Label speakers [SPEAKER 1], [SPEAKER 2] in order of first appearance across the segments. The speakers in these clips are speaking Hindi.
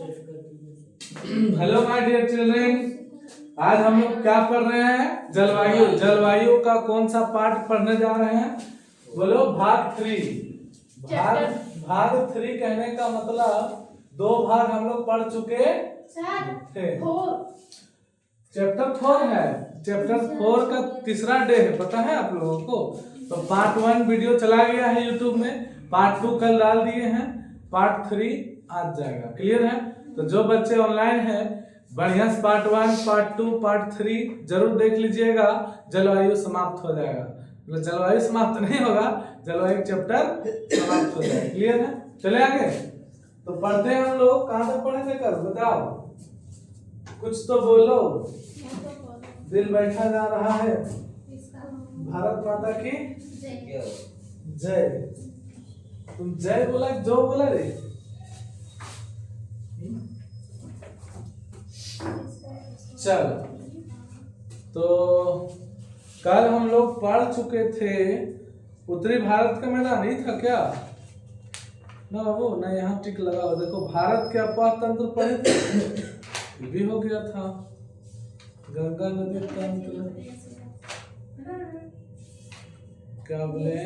[SPEAKER 1] हेलो माय डियर चिल्ड्रन, आज हम लोग क्या पढ़ रहे हैं? जलवायु। जलवायु का कौन सा पार्ट पढ़ने जा रहे हैं? बोलो, भाग 3। भाग 3 कहने का मतलब 2 भाग हम लोग पढ़ चुके थे। चैप्टर 4 है। चैप्टर 4 का तीसरा डे है, पता है आप लोगों को? तो पार्ट 1 वीडियो चला गया है यूट्यूब में, पार्ट 2 कल डाल दिए हैं, पार्ट 3 आज जाएगा। क्लियर है? तो जो बच्चे ऑनलाइन हैं बढ़िया से पार्ट 1, पार्ट 2, पार्ट 3 जरूर देख लीजिएगा। जलवायु समाप्त हो जाएगा, मतलब जलवायु समाप्त नहीं होगा, जलवायु चैप्टर समाप्त हो जाएगा। क्लियर है? चले आगे। तो पढ़ते हैं हम लोग। कहाँ तक पढ़े थे कल? बताओ, कुछ तो बोलो। दिल बैठा जा रहा है। भारत माता की जय। तुम जय बोला, जो बोला रे? चल, तो कल हम लोग पढ़ चुके थे उत्तरी भारत का मैदान ही था क्या ना बाबू? ना यहाँ टिक लगाओ। देखो, भारत के अपवाह तंत्र पढ़े थे, भी हो गया था। गंगा नदी तंत्र क्या बोले?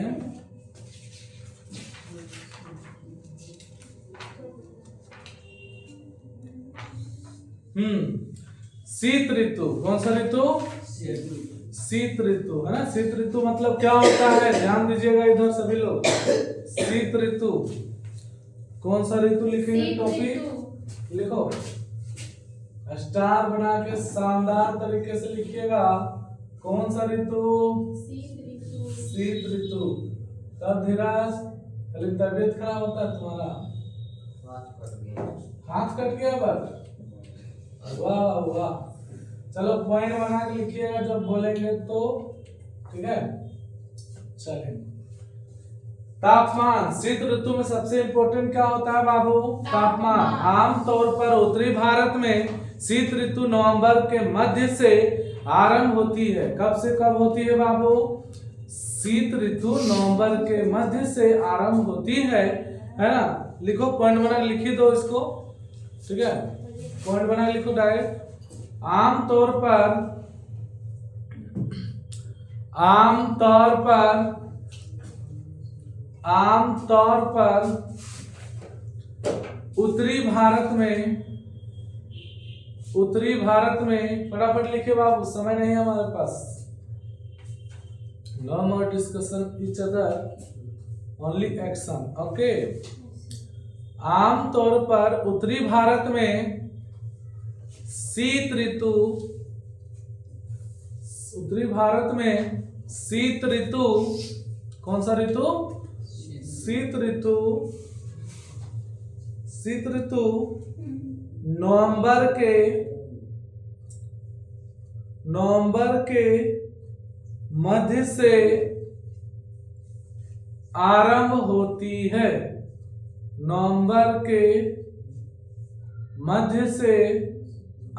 [SPEAKER 1] शीत ऋतु। कौन सा ऋतु? शीत ऋतु है ना। शीत ऋतु मतलब क्या होता है? ध्यान दीजिएगा इधर सभी लोग। शीत ऋतु कौन सा ऋतु लिखेंगे? टॉपिक लिखो, स्टार बना के शानदार तरीके से लिखिएगा। कौन सा ऋतु? शीत ऋतु। तब धीराज, खाली तबीयत खराब होता है तुम्हारा? हाथ कट गया बस? वाह वाह। चलो पॉइंट बना के लिखिएगा जब बोलेंगे तो, ठीक है? चलिए, तापमान। शीत ऋतु में सबसे इंपॉर्टेंट क्या होता है बाबू? तापमान। आमतौर पर उत्तरी भारत में शीत ऋतु नवंबर के मध्य से आरंभ होती है। कब से कब होती है बाबू? शीत ऋतु नवंबर के मध्य से आरंभ होती है ना? लिखो, पॉइंट बना के लिखी दो इसको, ठीक है? पॉइंट बना लिखो डायरेक्ट। आमतौर पर उत्तरी भारत में फटाफट लिखे बाबू, समय नहीं है हमारे पास। No more discussion each other, only action. Okay. आमतौर पर उत्तरी भारत में शीत ऋतु कौन सा ऋतु? शीत ऋतु नवंबर के मध्य से आरंभ होती है। नवंबर के मध्य से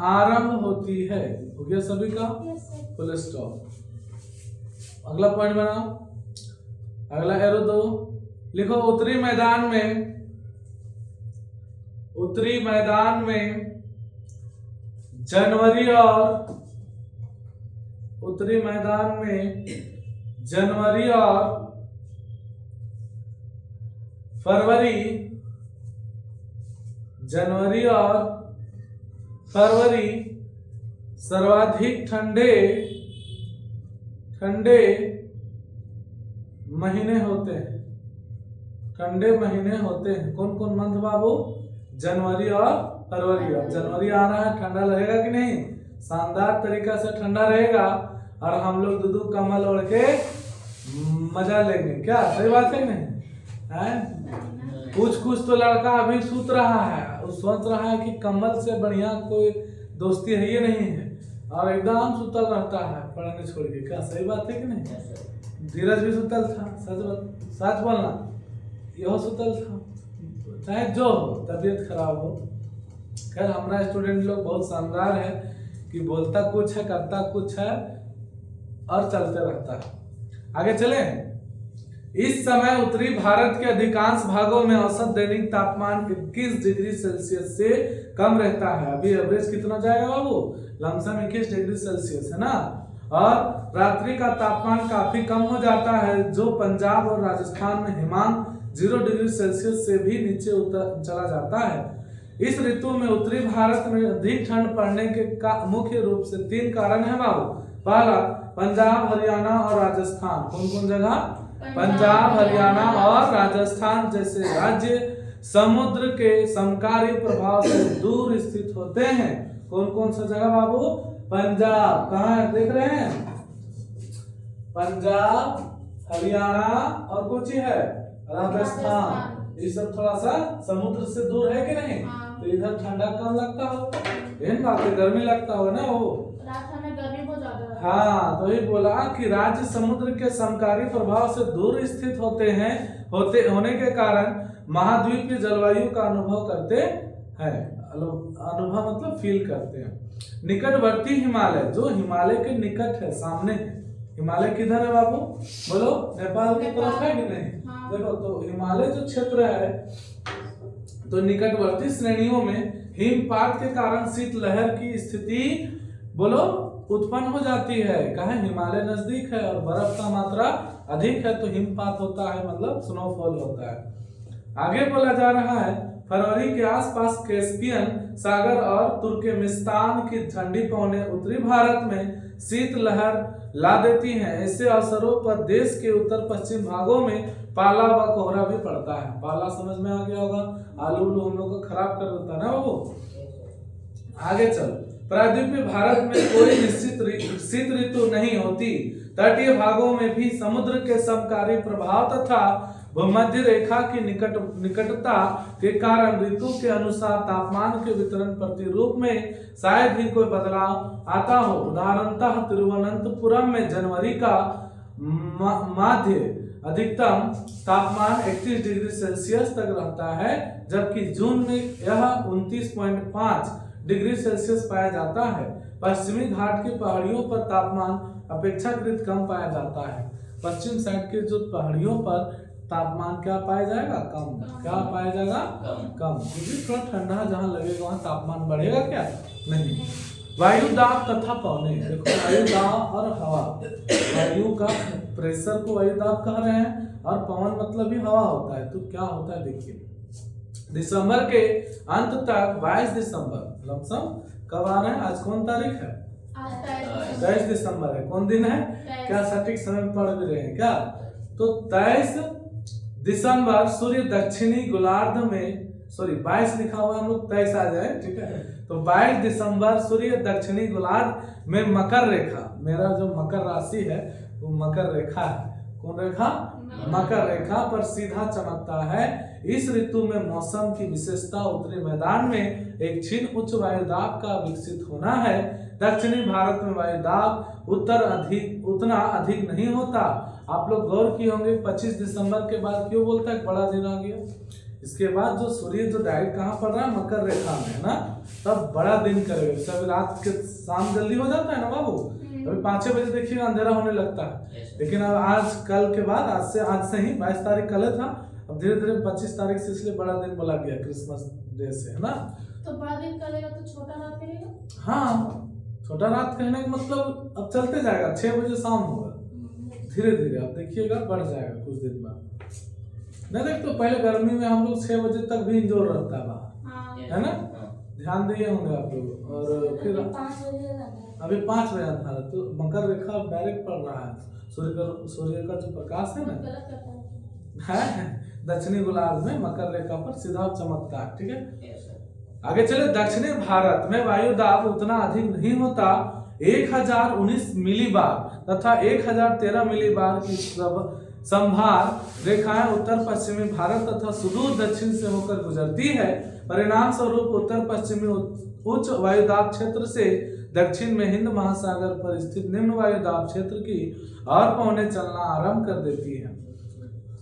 [SPEAKER 1] आरंभ होती है। हो गया सभी का? Full stop. अगला पॉइंट बनाओ, अगला एरो दो। लिखो, उत्तरी मैदान में जनवरी और फरवरी सर्वाधिक ठंडे महीने होते हैं। कौन कौन मंथ बाबू? जनवरी और फरवरी। और जनवरी आ रहा है, ठंडा लगेगा कि नहीं? शानदार तरीका से ठंडा रहेगा और हम लोग दूध कम्बल ओढ़ के मजा लेंगे। क्या सही बात है नहीं? कुछ तो लड़का अभी सूत रहा है, वो सोच रहा है कि कम्बल से बढ़िया कोई दोस्ती है ही नहीं है, और एकदम सुतल रहता है पढ़ने छोड़ के। क्या सही बात है कि नहीं? धीरज भी सुतल था, सच बोलना, यह सुतल था, चाहे जो हो, तबीयत खराब हो। खैर, हमारा स्टूडेंट लोग बहुत शानदार है कि बोलता कुछ है, करता कुछ है और चलते रहता है। आगे चले। इस समय उत्तरी भारत के अधिकांश भागों में औसत दैनिक तापमान 21 डिग्री सेल्सियस से कम रहता है। अभी एवरेज कितना जाएगा बाबू? लमसम 21 डिग्री सेल्सियस है ना। और रात्रि का तापमान काफी कम हो जाता है, जो पंजाब और राजस्थान में हिमांक 0 डिग्री सेल्सियस से भी नीचे चला जाता है। इस ऋतु में उत्तरी भारत में अधिक ठंड पड़ने के मुख्य रूप से 3 कारण है बाबू। पहला, पंजाब, हरियाणा और राजस्थान। कौन कौन जगह? पंजाब, हरियाणा और राजस्थान जैसे राज्य समुद्र के समकारी प्रभाव से दूर स्थित होते हैं। कौन कौन सा जगह बाबू? पंजाब, कहाँ है देख रहे हैं? पंजाब, हरियाणा और कुछ है राजस्थान। ये सब थोड़ा सा समुद्र से दूर है कि नहीं? तो इधर ठंडा कम लगता हो, इन बात गर्मी लगता हो ना वो।
[SPEAKER 2] राजस्थान में गर्मी बहुत ज्यादा है।
[SPEAKER 1] हाँ, तो ये बोला कि राज्य समुद्र के समकारी प्रभाव से दूर स्थित होने के कारण महाद्वीपीय जलवायु का अनुभव करते हैं। अनुभव मतलब फील करते हैं। निकटवर्ती हिमालय, जो हिमालय के निकट है, सामने है। हिमालय किधर है बाबू? बोलो, नेपाल की तरफ है कि नहीं? हाँ। देखो, तो हिमालय जो क्षेत्र है, तो निकटवर्ती श्रेणियों में हिमपात के कारण शीतलहर की स्थिति बोलो उत्पन्न हो जाती है। कहा हिमालय नजदीक है और बर्फ का मात्रा अधिक है, तो हिमपात होता है, मतलब स्नोफॉल होता है। आगे बोला जा रहा है, फरवरी के आसपास कैस्पियन सागर और तुर्कमेनिस्तान की ठंडी पवनें उत्तरी भारत में शीतलहर ला देती हैं। ऐसे अवसरों पर देश के उत्तर पश्चिम भागों में पाला व कोहरा भी पड़ता है। पाला समझ में आ गया होगा, आलू हम लोग को खराब कर देता है ना वो। आगे चलो, प्रायद्वीपीय भारत में कोई निश्चित शीत ऋतु नहीं होती। तटीय भागों में भी समुद्र के समकारी प्रभाव तथा भूमध्य रेखा की निकटता के कारण ऋतु के अनुसार तापमान के वितरण प्रतिरूप में शायद ही कोई बदलाव आता हो। उदाहरणतः तिरुवनंतपुरम में जनवरी का माध्य अधिकतम तापमान 31 डिग्री सेल्सियस तक रहता है, जबकि जून में यह 29.5 डिग्री सेल्सियस पाया जाता है। पश्चिमी घाट की पहाड़ियों पर तापमान अपेक्षाकृत कम पाया जाता है। पश्चिम साइड के जो पहाड़ियों पर तापमान क्या पाया जाएगा? कम। क्या पाया जाएगा? कम, क्योंकि थोड़ा ठंडा जहाँ लगेगा वहाँ तापमान बढ़ेगा क्या? नहीं। वायु दाब तथा पवने, देखो वायु दाब और हवा, वायु का प्रेशर को वायु दाब कह रहे हैं, और पवन मतलब भी हवा होता है। तो क्या होता है देखिए, दिसंबर के अंत तक 22 दिसंबर लमसम कब आ रहे हैं? आज कौन तारीख है? 23 दिसंबर है। कौन दिन है? क्या सटीक समय में पढ़ भी रहे हैं क्या? तो 23 दिसंबर सूर्य दक्षिणी गोलार्ध में, सॉरी 22 लिखा हुआ, हम लोग 23 आ जाए, ठीक है। तो 22 दिसंबर सूर्य दक्षिणी गोलार्ध में मकर रेखा, मेरा जो मकर राशि है वो मकर रेखा है। कौन रेखा? मकर रेखा पर सीधा चमकता है। इस ऋतु में मौसम की विशेषता उत्तरी मैदान में एक क्षीण उच्च वायुदाब का विकसित होना है। दक्षिणी भारत में वायुदाब उतना अधिक नहीं होता। आप लोग गौर किए होंगे 25 दिसंबर के बाद क्यों बोलता है बड़ा दिन आ गया? इसके बाद जो सूर्य जो डायरेक्ट कहाँ पड़ रहा है? मकर रेखा में है ना, तब बड़ा दिन करेगा। सब रात के शाम जल्दी हो जाता है ना बाबू, अभी 5-6 बजे देखिए अंधेरा होने लगता है। लेकिन अब आज कल के बाद आज से ही 22 तारीख कल था, अब धीरे धीरे 25 तारीख से इसलिए बड़ा दिन बोला गया क्रिसमस डे से, है ना।
[SPEAKER 2] तो बड़ा दिन करेगा तो छोटा रात करेगा?
[SPEAKER 1] हाँ, छोटा रात कहने का मतलब अब चलते जाएगा, 6 बजे शाम होगा, धीरे धीरे आप देखिएगा बढ़ जाएगा कुछ दिन बाद। नहीं देख, तो पहले गर्मी में हम लोग 6 बजे तक भी इंजोर रहता है बाहर, है ना, ध्यान दिए होंगे आप लोग। और फिर अभी 5 बजे था, तो मकर रेखा डायरेक्ट पड़ रहा है, सूर्य का जो प्रकाश है ना, है दक्षिणी गोलार्ध में मकर रेखा पर सीधा चमकता है, ठीक है। आगे चले, दक्षिणी भारत में वायु दाब उतना अधिक नहीं होता। 1019 मिलीबार तथा 1013 मिलीबार की संभार रेखाएं उत्तर पश्चिमी भारत तथा सुदूर दक्षिण से होकर गुजरती है। परिणाम स्वरूप उत्तर पश्चिमी उच्च वायुदाब क्षेत्र से दक्षिण में हिंद महासागर पर स्थित निम्न वायुदाब क्षेत्र की और पवनें चलना आरंभ कर देती है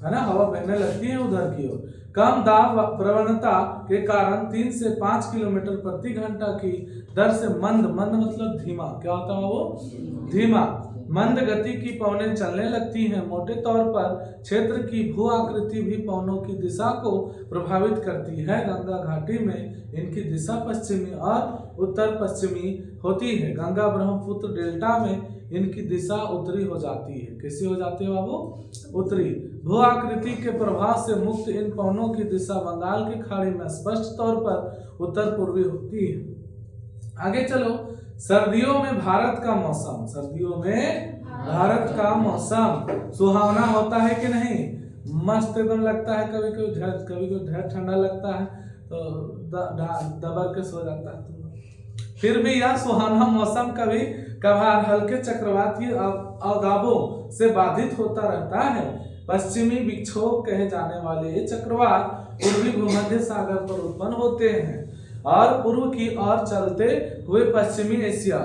[SPEAKER 1] ना, हवा बहने लगती है उधर की ओर। कम दाब प्रवणता के कारण 3 से 5 किलोमीटर प्रति घंटा की दर से मंद मतलब धीमा, क्या होता है वो? धीमा मंद गति की पवनें चलने लगती हैं। मोटे तौर पर क्षेत्र की भू आकृति भी पवनों की दिशा को प्रभावित करती है। गंगा घाटी में इनकी दिशा पश्चिमी और उत्तर पश्चिमी होती है। गंगा ब्रह्मपुत्र डेल्टा में इनकी दिशा उत्तरी हो जाती है। कैसी हो जाती है बाबू? उत्तरी। भू आकृति के प्रभाव से मुक्त इन पवनों की दिशा बंगाल की खाड़ी में स्पष्ट तौर पर उत्तर पूर्वी होती है। आगे चलो। सर्दियों में भारत का मौसम, सर्दियों में भारत का मौसम सुहावना होता है कि नहीं? मस्त एकदम लगता है। कभी कभी ढेर ठंडा लगता है तो दबर के सो जाता है। फिर भी यह सुहावना मौसम कभी कभार हल्के चक्रवाती अवदाबों से बाधित होता रहता है। पश्चिमी विक्षोभ कहे जाने वाले ये चक्रवात पूर्वी भूमध्य सागर पर उत्पन्न होते हैं और पूर्व की ओर चलते हुए पश्चिमी एशिया,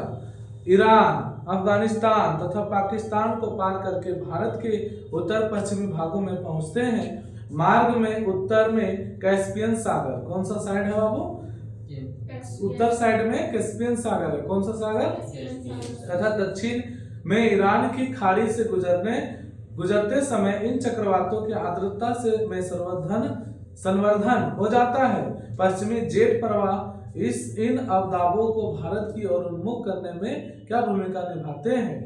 [SPEAKER 1] ईरान, अफगानिस्तान तथा पाकिस्तान को पार करके भारत के उत्तर पश्चिमी भागों में पहुंचते हैं। मार्ग में उत्तर में कैस्पियन सागर, कौन सा साइड है बाबू? उत्तर साइड में कैस्पियन सागर है। कौन सा सागर? तथा दक्षिण में ईरान की खाड़ी से गुजरते समय इन चक्रवातों की आर्द्रता से में संवर्धन हो जाता है। पश्चिमी जेट प्रवाह इन अवदाबों को भारत की ओर उन्मुख करने में क्या भूमिका निभाते हैं?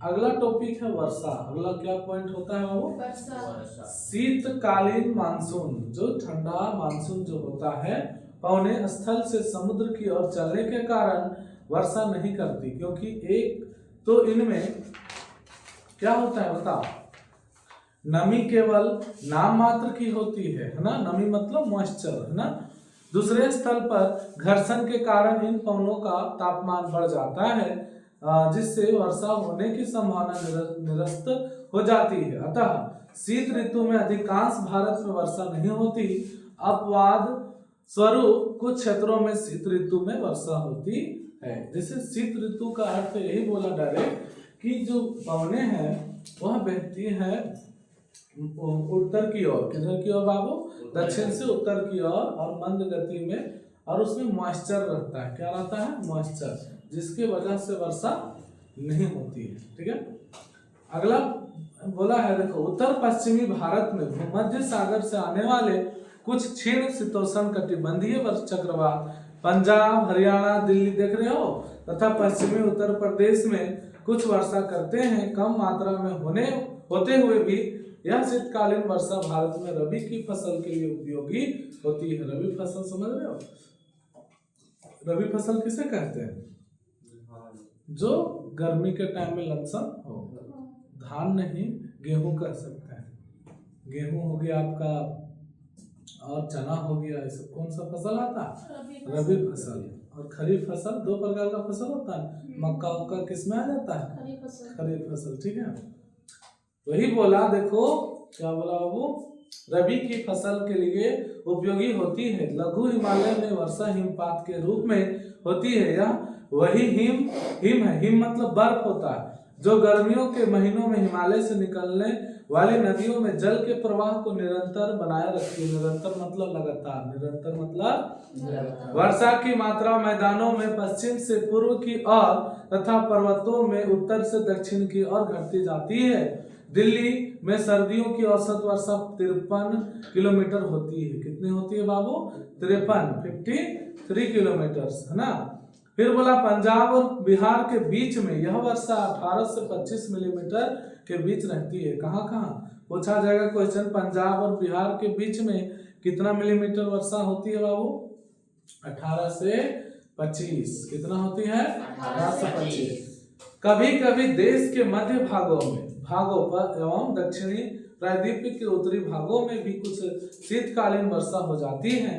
[SPEAKER 1] अगला टॉपिक है वर्षा। अगला क्या पॉइंट होता है बाबू?
[SPEAKER 2] वर्षा।
[SPEAKER 1] शीतकालीन मानसून, जो ठंडा मानसून जो होता है, पवनें स्थल से समुद्र की ओर चलने के कारण वर्षा नहीं करती, क्योंकि एक तो इनमें क्या होता है बताओ? नमी केवल नाम मात्र की होती है ना? नमी मतलब मॉइस्चर, है ना? दूसरे स्थल पर घर्षण के कारण इन पवनों का तापमान बढ़ जाता है, जिससे वर्षा होने की संभावना निरस्त हो जाती है। अतः शीत ऋतु में अधिकांश भारत में वर्षा नहीं होती। अपवाद स्वरूप कुछ क्षेत्रों में शीत ऋतु में वर्षा होती है। जैसे शीत ऋतु का अर्थ यही बोला डायरेक्ट कि जो पवनें हैं वह बहती है उत्तर की ओर। किधर की ओर बाबू? दक्षिण से उत्तर की ओर और मंद गति में, और उसमें मॉइस्चर रहता है। क्या रहता है? मॉइस्चर, जिसकी वजह से वर्षा नहीं होती है। ठीक है। अगला बोला है देखो, उत्तर पश्चिमी भारत में भूमध्य सागर से आने वाले कुछ क्षीण शीतोष्ण कटिबंधीय वर्ष चक्रवात पंजाब, हरियाणा, दिल्ली देख रहे हो, तथा पश्चिमी उत्तर प्रदेश में कुछ वर्षा करते हैं। कम मात्रा में होते हुए भी यह शीतकालीन वर्षा भारत में रबी की फसल के लिए उपयोगी होती है। रबी फसल समझ रहे हो? रबी फसल किसे कहते हैं? जो गर्मी के टाइम में लमसम हो। धान नहीं, गेहूं कह सकते हैं। गेहूं हो गया आपका, और चना हो गया। ये सब कौन सा फसल आता है? रबी फसल। और खरीफ फसल, दो प्रकार का फसल होता है। मक्का उक्का किस में आ जाता है? खरीफ फसल। ठीक है। वही बोला, देखो क्या बोला बाबू? रबी की फसल के लिए उपयोगी होती है। लघु हिमालय में वर्षा हिमपात के रूप में होती है। यह वही हिम है। हिम मतलब बर्फ होता है, जो गर्मियों के महीनों में हिमालय से निकलने वाली नदियों में जल के प्रवाह को निरंतर बनाए रखती है। निरंतर मतलब लगातार, निरंतर मतलब वर्षा की मात्रा मैदानों में पश्चिम से पूर्व की ओर तथा पर्वतों में उत्तर से दक्षिण की ओर घटती जाती है। दिल्ली में सर्दियों की औसत वर्षा 53 किलोमीटर होती है। कितनी होती है बाबू? 53 किलोमीटर, है ना। फिर बोला पंजाब और बिहार के बीच में यह वर्षा 18 से 25 मिलीमीटर के बीच रहती है। कहाँ कहाँ पूछा जाएगा क्वेश्चन? पंजाब और बिहार के बीच में कितना मिलीमीटर वर्षा होती है बाबू? 18 से 25। कितना होती है? 18 से 25। कभी कभी देश के मध्य भागों पर एवं दक्षिणी प्रायद्वीप के उत्तरी भागों में भी कुछ शीतकालीन वर्षा हो जाती है।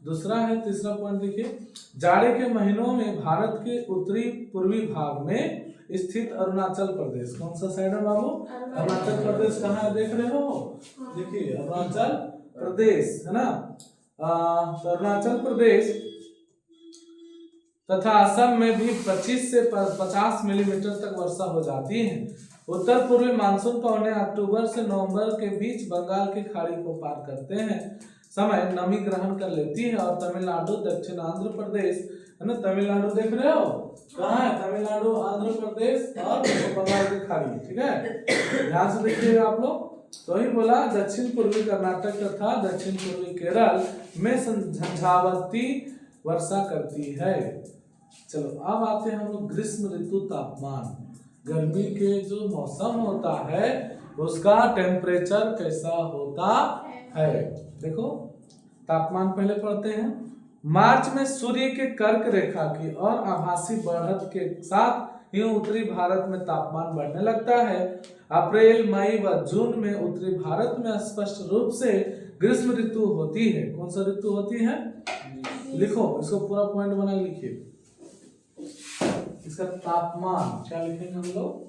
[SPEAKER 1] दूसरा है, तीसरा पॉइंट देखिए, जाड़े के महीनों में भारत के उत्तरी पूर्वी भाग में स्थित अरुणाचल प्रदेश, कौन सा साइड है बाबू? अरुणाचल प्रदेश कहाँ है देख रहे हो? देखिए अरुणाचल प्रदेश, है ना। तो अरुणाचल प्रदेश तथा असम में भी 25 से 50 मिलीमीटर तक वर्षा हो जाती है। उत्तर पूर्वी मानसून पवनें अक्टूबर से नवंबर के बीच बंगाल की खाड़ी को पार करते हैं। समय नमी ग्रहण कर लेती है और तमिलनाडु, दक्षिण आंध्र प्रदेश, है ना, तमिलनाडु देख रहे हो कहाँ है, तमिलनाडु, आंध्र प्रदेश और बंगाल की खाड़ी, ठीक है, ध्यान से देखिएगा आप लोग। तो ही बोला दक्षिण पूर्वी कर्नाटक तथा दक्षिण पूर्वी केरल में झंझावाती वर्षा करती है। चलो अब आते हैं हम लोग ग्रीष्म ऋतु तापमान, गर्मी के जो मौसम होता है उसका टेम्परेचर कैसा होता है। देखो तापमान पहले पढ़ते हैं। मार्च में सूर्य के कर्क रेखा की और आभासी बढ़त के साथ ही उत्तरी भारत में तापमान बढ़ने लगता है। अप्रैल, मई व जून में उत्तरी भारत में स्पष्ट रूप से ग्रीष्म ऋतु होती है। कौन सा ऋतु होती है, लिखो इसको पूरा पॉइंट बना लिखिए। इसका तापमान क्या लिखेंगे हम लोग,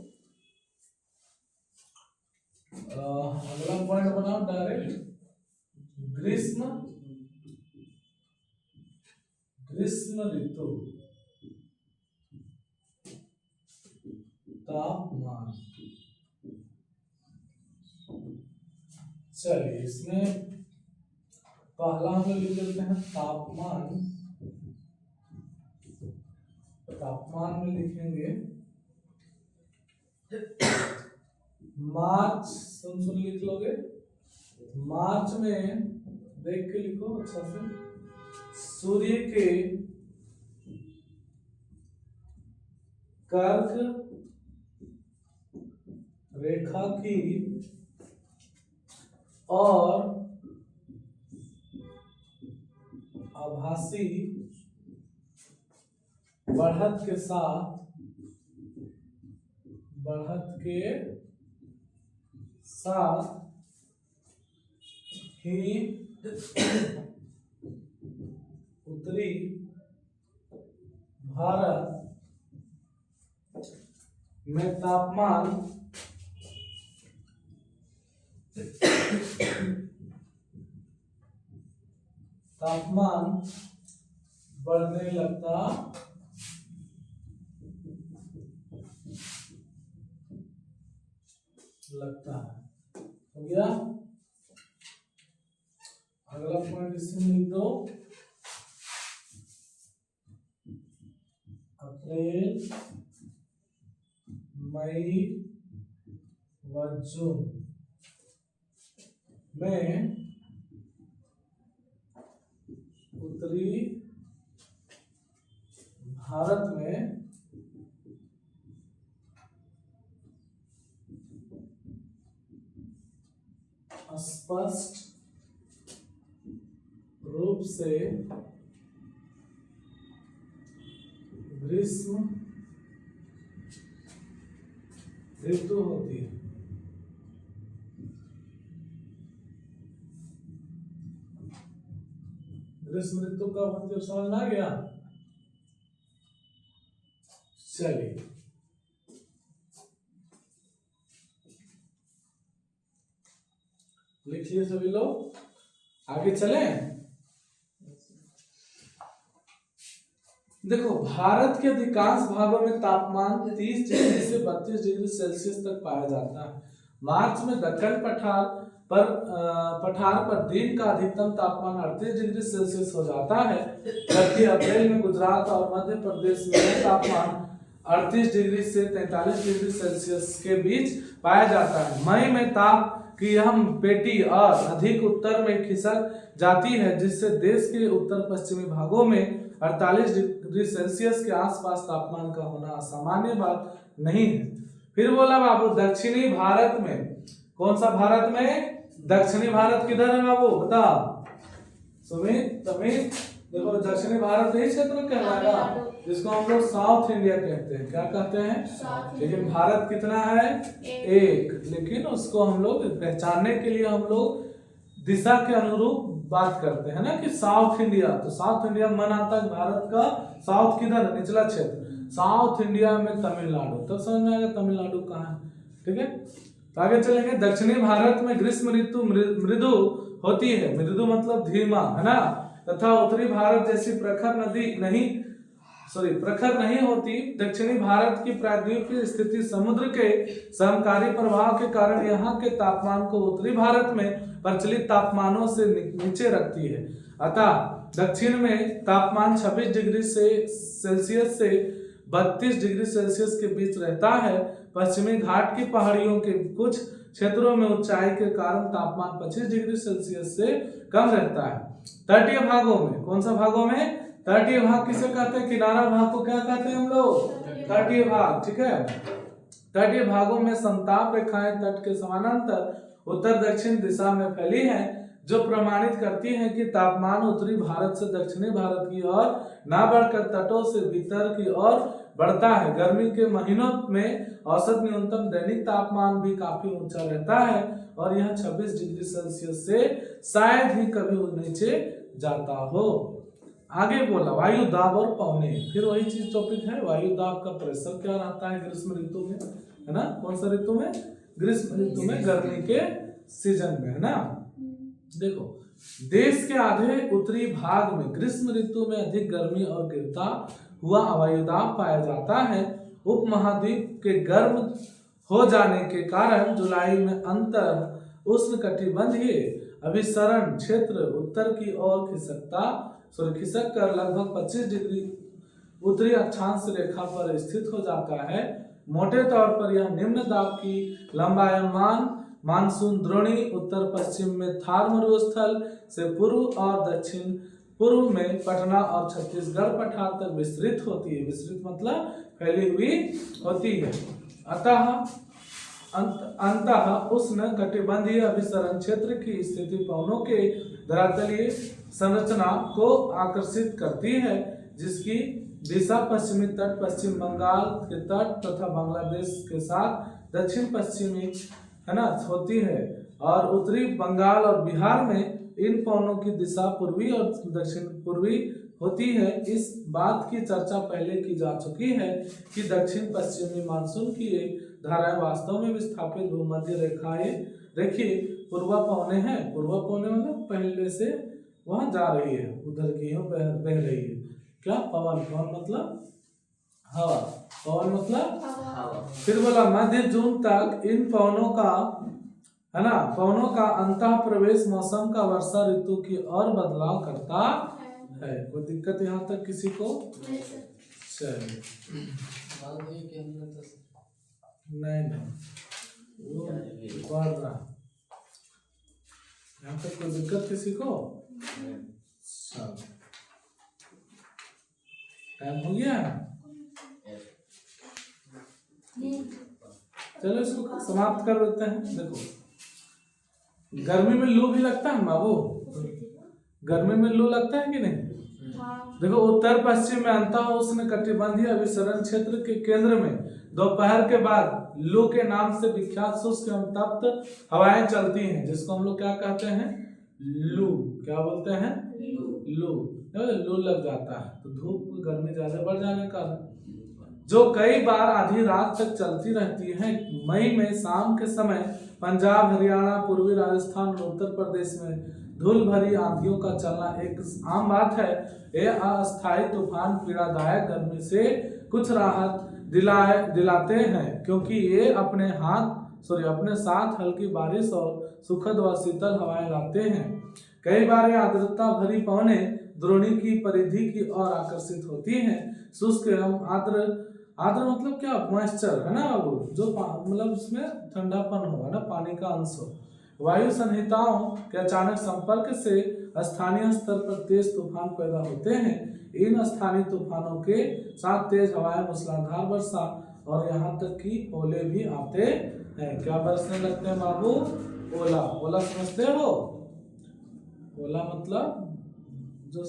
[SPEAKER 1] अगला पॉइंट बनाओ डायरेक्ट, ग्रीष्म ऋतु तापमान। चलिए इसमें पहला हम लिख देते हैं तापमान। तापमान में लिखेंगे मार्च, सुन लिख लोगे, मार्च में देख के लिखो अच्छा से, सूर्य के कर्क रेखा की और आभासी बढ़त के साथ ही उत्तरी भारत में तापमान बढ़ने लगता है। हो गया, अगला पॉइंट इसमें लिख दो, अप्रैल, मई व जून में उत्तरी भारत में स्पष्ट रूप से ग्रीष्म ऋतु होती है। ग्रीष्म ऋतु कब होती है समझ में आ गया। चलिए लिखिए सभी लोग, आगे चलें। देखो भारत के अधिकांश भागों में तापमान 30 डिग्री से 32 डिग्री सेल्सियस तक पाया जाता है। मार्च में दक्कन पठार पर दिन का अधिकतम तापमान 38 डिग्री सेल्सियस हो जाता है, जबकि अप्रैल में गुजरात और मध्य प्रदेश में तापमान 38 डिग्री से 43 डिग्री सेल्सियस के बीच पाया जाता है। मई में ताप की यह पेटी और अधिक उत्तर में खिसक जाती है, जिससे देश के उत्तर पश्चिमी भागों में 48 डिग्री सेल्सियस के आसपास तापमान का होना असामान्य बात नहीं है। फिर बोला बाबू दक्षिणी भारत में, कौन सा भारत में, दक्षिणी भारत किधर है बाबू बताओ, सुमित तमित, देखो दक्षिणी भारत यही क्षेत्र कहलाएगा, जिसको हम लोग साउथ इंडिया कहते हैं। क्या कहते हैं, लेकिन भारत कितना है, एक, लेकिन उसको हम लोग पहचानने के लिए हम लोग दिशा के अनुरूप बात करते हैं ना, कि साउथ इंडिया, तो साउथ इंडिया मन आता है भारत का, साउथ किधर, निचला क्षेत्र, साउथ इंडिया में तमिलनाडु, तो समझ में आएगा तमिलनाडु कहाँ है, ठीक है। तो आगे चलेंगे, दक्षिणी भारत में ग्रीष्म ऋतु मृदु होती है, मृदु मतलब धीमा, है ना, तथा उत्तरी भारत जैसी प्रखर नदी नहीं प्रखर नहीं होती। दक्षिणी भारत की प्रायद्वीपीय स्थिति समुद्र के समकारी प्रभाव के कारण यहाँ के तापमान को उत्तरी भारत में प्रचलित तापमानों से नीचे रखती है। अतः दक्षिण में तापमान 26 डिग्री सेल्सियस से 32 डिग्री सेल्सियस के बीच रहता है। पश्चिमी घाट की पहाड़ियों के कुछ क्षेत्रों में ऊंचाई के कारण तापमान 25 डिग्री सेल्सियस से कम रहता है। तटीय भागों में, कौन सा भागों में? तटीय भाग किसे कहते हैं? किनारा भाग को क्या कहते हैं हम लोग? तटीय भाग, ठीक है। तटीय भागों में समताप रेखाएं तट के समानांतर उत्तर दक्षिण दिशा में फैली हैं, जो प्रमाणित करती हैं कि तापमान उत्तरी भारत से दक्षिणी भारत की ओर न बढ़कर तटों से भीतर की ओर बढ़ता है। गर्मी के महीनों में औसत न्यूनतम दैनिक तापमान भी काफी ऊंचा रहता है और यह 26 डिग्री सेल्सियस से शायद ही कभी नीचे जाता हो। आगे बोला वायु दाब और पवने, फिर वही चीज टॉपिक है। वायु दाब का प्रेशर क्या रहता है ग्रीष्म ऋतु में, है ना? कौन सा ऋतु में? ग्रीष्म ऋतु में, गर्मी के सीजन में, है ना? देखो, देश के आधे उत्तरी भाग में ग्रीष्म ऋतु में अधिक गर्मी और गिरता हुआ वायुदाब पाया जाता है। उपमहाद्वीप के गर्म हो जाने के कारण जुलाई में अंतर उष्णकटिबंधीय अभिसरण क्षेत्र उत्तर की ओर खिसक कर लगभग 25 डिग्री उत्तरी अक्षांश रेखा पर स्थित हो जाता है। मोटे तौर पर यह निम्न दाब की लंबायमान मानसून द्रोणी उत्तर पश्चिम में थार मरुस्थल से पूर्व और दक्षिण पूर्व में पटना और छत्तीसगढ़ पठार तक विस्तृत होती है। विस्तृत मतलब फैली हुई होती है। अंतः उष्ण कटिबंधीय अभिसरण क्षेत्र की स्थिति पवनों के धरातलीय संरचना को आकर्षित करती है, जिसकी दिशा पश्चिमी तट, पश्चिम बंगाल के तट तथा बांग्लादेश के साथ दक्षिण पश्चिमी, है ना, होती है। और उत्तरी बंगाल और बिहार में इन पवनों की दिशा पूर्वी और दक्षिण पूर्वी होती है। इस बात की चर्चा पहले की जा चुकी है कि दक्षिण पश्चिमी मानसून की एक धाराएं वास्तव में विस्थापित भूमध्य रेखीय पूर्वा पवने हैं। पूर्वा पवने मतलब पहले से वहां जा रही है, उधर की बह रही है। क्या? पवन। पवन मतलब हवा। पवन मतलब हवा। फिर बोला मध्य जून तक इन पवनों का, है ना, पवनों का अंतः प्रवेश मौसम का वर्षा ऋतु की ओर बदलाव करता है। कोई दिक्कत यहाँ तक किसी को? चलिए, नहीं वो बढ़ रहा। यहाँ तक कोई दिक्कत किसी को? टाइम हो गया। चलो इसको समाप्त कर देते हैं। देखो, गर्मी में लू भी लगता है बाबू, गर्मी में लू लगता है कि नहीं? देखो, उत्तर पश्चिम में अंतः उष्ण कटिबंधीय अभिसरण क्षेत्र के केंद्र में दोपहर के बाद लू के नाम से विख्यात शुष्क एवं तप्त हवाएं चलती हैं, जिसको हम लोग क्या कहते हैं? लू। क्या बोलते हैं? लू। लू लग जाता है तो धूप गर्मी ज्यादा बढ़ जाने का, जो कई बार आधी रात तक चलती रहती है। मई में शाम के समय पंजाब, हरियाणा, पूर्वी राजस्थान और उत्तर प्रदेश में धूल भरी आंधियों का चलना एक आम बात है। ये अस्थायी तूफान पीड़ादायक गर्मी से कुछ राहत दिलाते हैं, क्योंकि ये अपने साथ हल्की बारिश और सुखद व शीतल हवाएं लाते हैं। कई बार ये आर्द्रता भरी पवनें द्रोणी की परिधि की ओर आकर्षित होती हैं। शुष्क एवं आर्द्र मतलब क्या? मॉइस्चर, है ना बाबू, जो मतलब उसमें ठंडापन हो, है ना, पानी का अंश हो। वायु संहिताओं के अचानक संपर्क से स्थानीय स्तर पर तेज तूफान पैदा होते हैं। इन स्थानीय तूफानों के साथ तेज हवाएं, मूसलाधार वर्षा और यहाँ तक कि ओले भी आते हैं। क्या बरसने लगते हैं बाबू? ओला। ओला समझते हो? ओला मतलब जो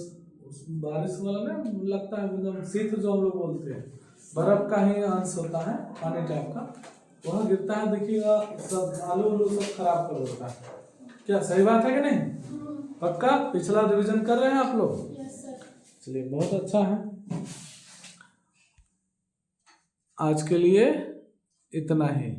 [SPEAKER 1] बारिश वाला ना लगता है, एकदम शीत जो हम लोग बोलते हैं, बर्फ का ही अंश होता है, पानी टाइप का, वहाँ गिरता है। देखिएगा, सब आलू सब खराब कर देता है। क्या सही बात है कि नहीं? पक्का? पिछला रिवीजन कर रहे हैं आप लोग? चलिए, बहुत अच्छा है। आज के लिए इतना ही।